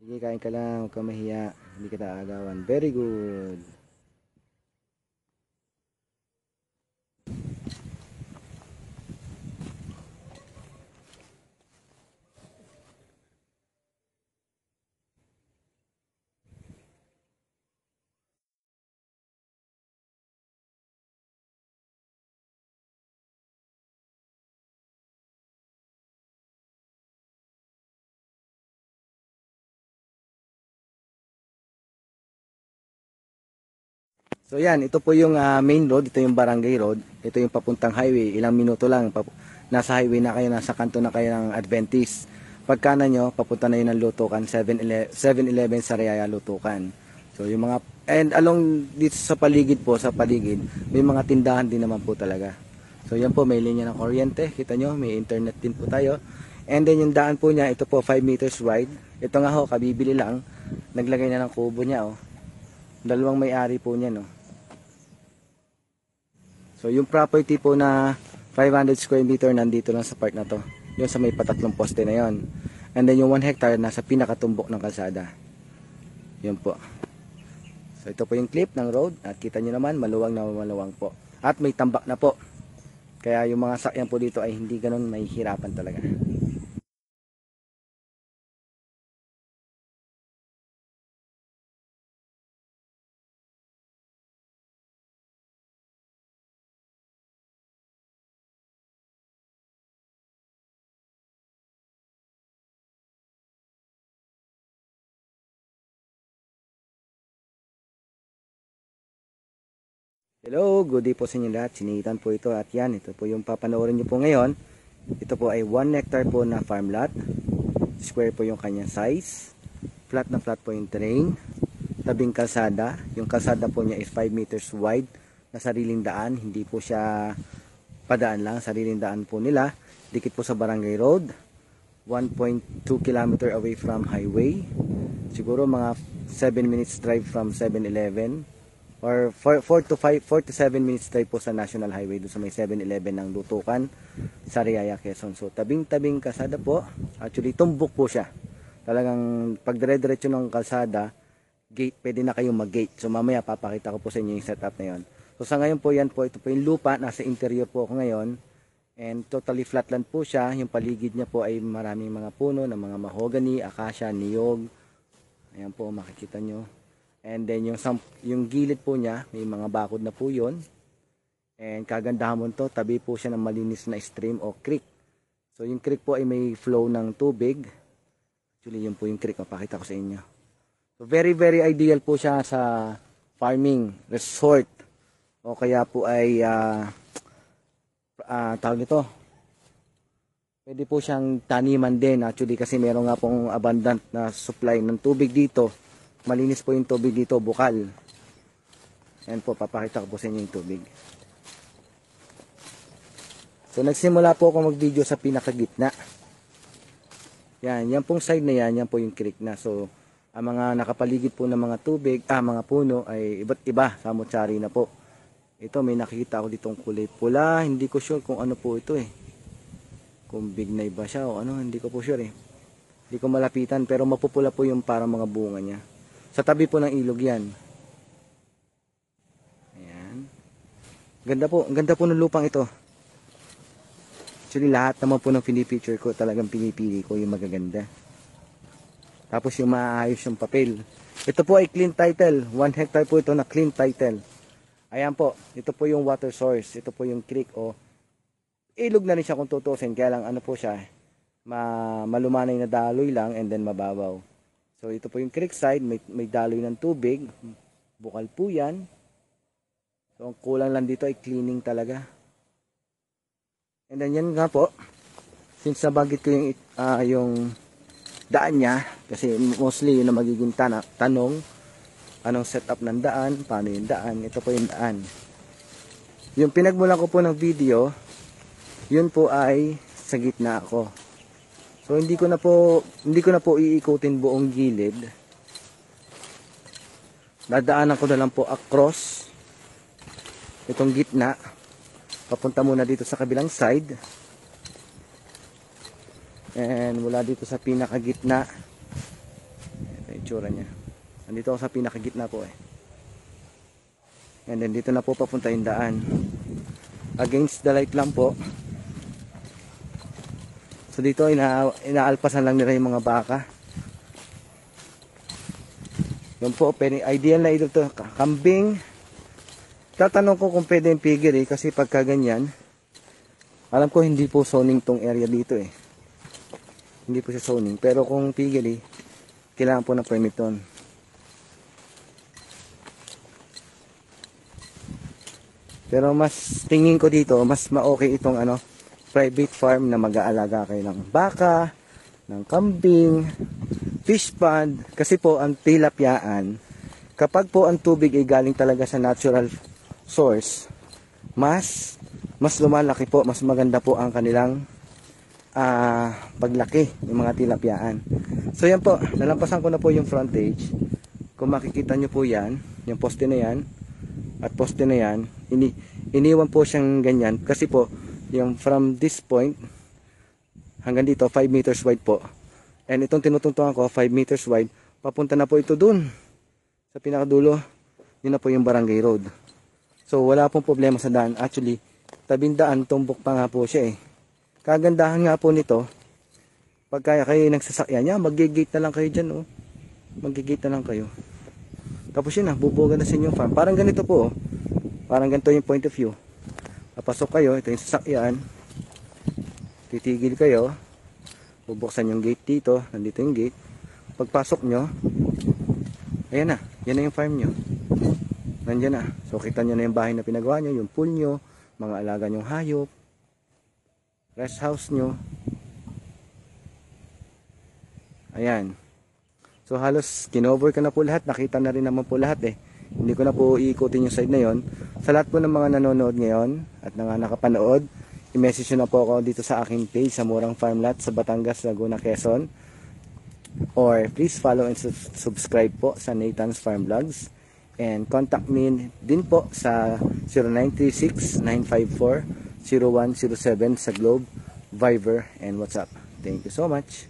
Sige, kain ka lang, huwag kang mahiya. Hindi kita aagawan. Very good. So yan, ito po yung main road, ito yung barangay road, ito yung papuntang highway, ilang minuto lang, nasa highway na kayo, nasa kanto na kayo ng Adventist. Pagkana nyo, papunta na yun ng Lutukan, 7-Eleven Sariaya Lutukan. So yung mga, and along dito sa paligid po, sa paligid, may mga tindahan din naman po talaga. So yan po, may linya ng kuryente, kita nyo, may internet din po tayo. And then yung daan po niya, ito po 5 meters wide. Ito nga ho, kabibili lang, naglagay na ng kubo niya oh. Dalawang may-ari po niya no. So yung property po na 500 square meter nandito lang sa part na to. Yung sa may patatlong poste na yon. And then yung 1 hectare nasa pinakatumbok ng kalsada. Yun po. So ito po yung clip ng road at kita nyo naman maluwang na maluwang po. At may tambak na po. Kaya yung mga sakyan po dito ay hindi ganun mahihirapan talaga. Hello, good day po sa inyo lahat. Sinitan po ito at yan, ito po yung papanoorin nyo po ngayon. Ito po ay 1 hectare po na farm lot. Square po yung kanyang size. Flat na flat po yung terrain. Tabing kalsada. Yung kalsada po niya is 5 meters wide na sariling daan. Hindi po siya padaan lang, sariling daan po nila. Dikit po sa barangay road. 1.2 kilometer away from highway. Siguro mga 7 minutes drive from 7-Eleven. Or 4 to 7 minutes drive po sa National Highway doon sa may 7-Eleven ng Lutukan, Sariaya, Quezon. So tabing-tabing kalsada po. Actually tumbok po siya. Talagang pag dire-diretso ng kalsada, gate, pwede na kayong mag-gate. So mamaya papakita ko po sa inyo yung setup na yon. So sa ngayon po yan po, ito po yung lupa, nasa interior po ako ngayon. And totally flatland po siya. Yung paligid niya po ay maraming mga puno ng mga mahogany, acacia, niyog. Ayan po makikita nyo. And then yung gilid po niya, may mga bakod na po yun. And kagandahan mo to, tabi po siya ng malinis na stream o creek. So yung creek po ay may flow ng tubig. Actually yun po yung creek, mapakita ko sa inyo. So very very ideal po siya sa farming, resort. O kaya po ay tawag nito. Pwede po siyang taniman din actually kasi meron nga pong abundant na supply ng tubig dito. Malinis po yung tubig dito, bukal. Ayan po, papakita ko po sa inyo yung tubig. So nagsimula po ako mag-video sa pinakagitna. Yan pong side na yan po yung creek na. So ang mga nakapaligid po ng mga tubig, mga puno ay iba't iba, samutsari na po. Ito may nakikita ako ditong kulay pula, hindi ko sure kung ano po ito eh. Kung bignay ba siya o ano, hindi ko po sure eh. Hindi ko malapitan pero mapupula po yung parang mga bunga niya. Sa tabi po ng ilog yan. Ayan. Ganda po ng lupang ito. Actually lahat naman po ng pinipicture ko talagang pinipili ko yung magaganda. Tapos yung maayos yung papel. Ito po ay clean title. 1 hectare po ito na clean title. Ayan po. Ito po yung water source. Ito po yung creek o ilog na rin siya kung tutusin. Kaya lang ano po siya. Malumanay na daloy lang and then mababaw. So ito po yung creek side, may daloy ng tubig, bukal po yan. So ang kulang lang dito ay cleaning talaga. And then yan nga po, since nabanggit ko yung daan niya, kasi mostly yun ang magiging tanong, anong setup ng daan, paano yung daan, ito po yung daan. Yung pinagmulan ko po ng video, yun po ay sa gitna ako. So hindi ko na po iikutin buong gilid. Dadaanan ko na lang po across itong gitna. Papunta muna dito sa kabilang side. And mula dito sa pinakagitna. itsura niya. Nandito ako sa pinakagitna po eh. And then dito na po papunta yung daan. Against the light lang po. So dito inaalpasan lang nila yung mga baka. Yun po, ideal na ito to. Kambing. Tatanong ko kung pwede yung piggery kasi pagka ganyan, alam ko hindi po zoning tong area dito eh. Hindi po siya zoning. Pero kung piggery, kailangan po ng permit doon. Pero mas tingin ko dito, mas ma-okay itong private farm na mag-aalaga kayo ng baka, ng kambing, fish pond. Kasi po ang tilapyaan, kapag po ang tubig ay galing talaga sa natural source, mas lumalaki po, mas maganda po ang kanilang paglaki, yung mga tilapyaan. So yan po, nalampasan ko na po yung frontage. Kung makikita nyo po yan, yung poste na yan at poste na yan, iniwan po siyang ganyan kasi po yung from this point hanggang dito 5 meters wide po, and itong tinutungtungan ko 5 meters wide, papunta na po ito dun sa pinakadulo. Yun na po yung barangay road. So wala pong problema sa daan. Actually, tabing daan, tumbok pa nga po siya eh. Kagandahan nga po nito, pag kaya kayo nagsasakyan, mag-gate na lang kayo dyan oh. Mag-gate na lang kayo. Tapos yun na, bubuga na sa inyong farm. Parang ganito po oh. Parang ganito yung point of view. Papasok kayo, ito yung sasakyan. Titigil kayo. Bubuksan yung gate dito. Nandito yung gate. Pagpasok nyo, ayan na, yan na yung farm nyo. Nandiyan na. So kita nyo na yung bahay na pinagawa nyo, yung pool nyo, mga alaga nyong hayop, rest house nyo. Ayan. So halos kinover ka na po lahat. Nakita na rin naman po lahat eh. Hindi ko na po iikutin yung side na yon. Sa lahat po ng mga nanonood ngayon at nakapanood, i-message nyo na po ako dito sa aking page sa Murang Farm Lot sa Batangas, Laguna, Quezon. Or please follow and subscribe po sa Nathan's Farm Vlogs. And contact me din po sa 0936-954-0107 sa Globe, Viber, and WhatsApp. Thank you so much.